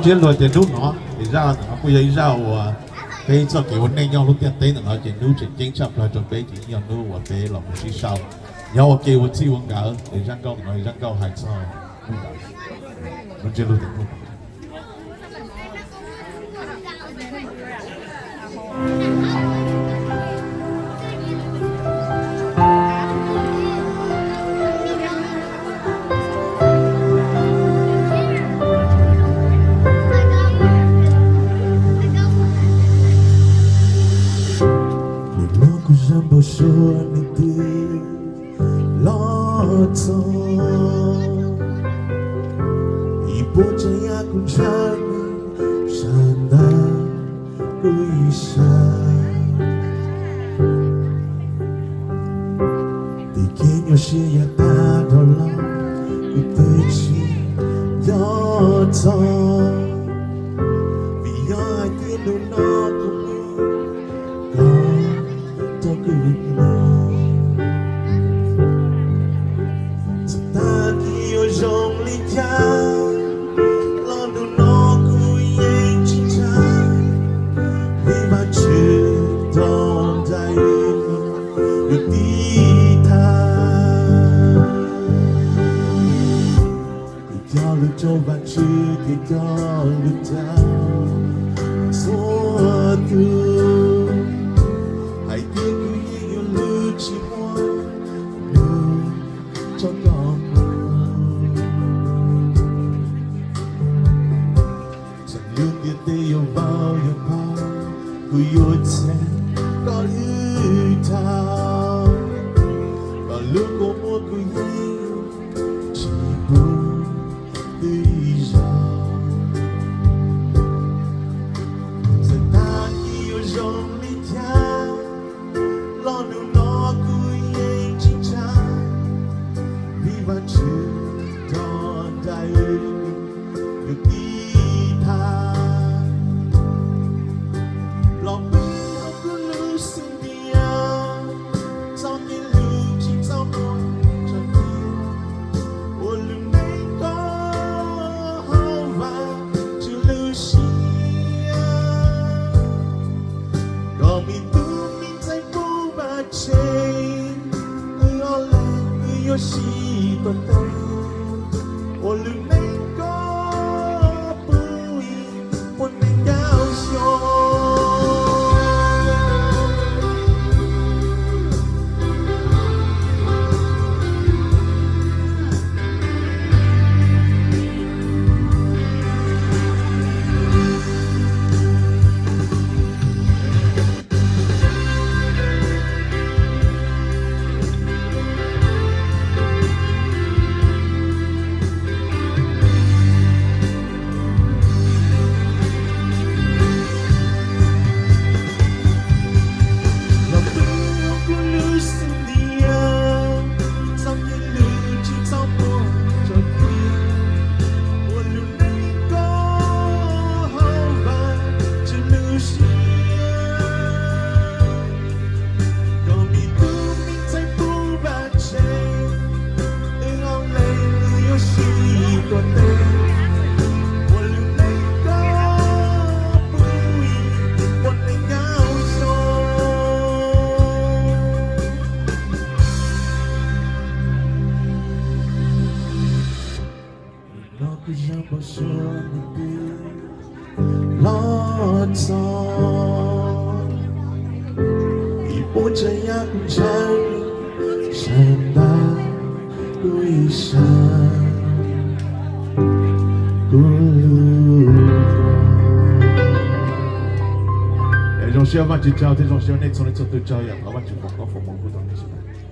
chiến lược tiền nút nó thì ra nó bây giờ ra và cái cho kiểu nên nhau lúc tiền tới nó tiền nút chỉ chính chấp là chuẩn bị chỉ nhau nút và bé là một chút sau nhau kêu một chi quảng cáo để răng câu nói răng câu hay sao nó chiến lược tiền nút Jambo shoniti loto ipocha ya kunjani shanda kuisha pequeño cheia da dolor utechi yoto via aquilo no cho bạn chữ thì có được trao số tư hãy tiếc yêu lưu chỉ muốn lưu cho con chẳng lưu tiền tê yêu bao cứ yêu chén có lưu thao và lưu có một cứ yêu chỉ buồn Yoshi tote Olumengo pui Ponengao syo Jambo shoniti loto ipocha ya kunjani shanda kuisha j'en suis avant de Txawj, j'en suis honnête sur les autres Txawj, avant de faire mon coup dans les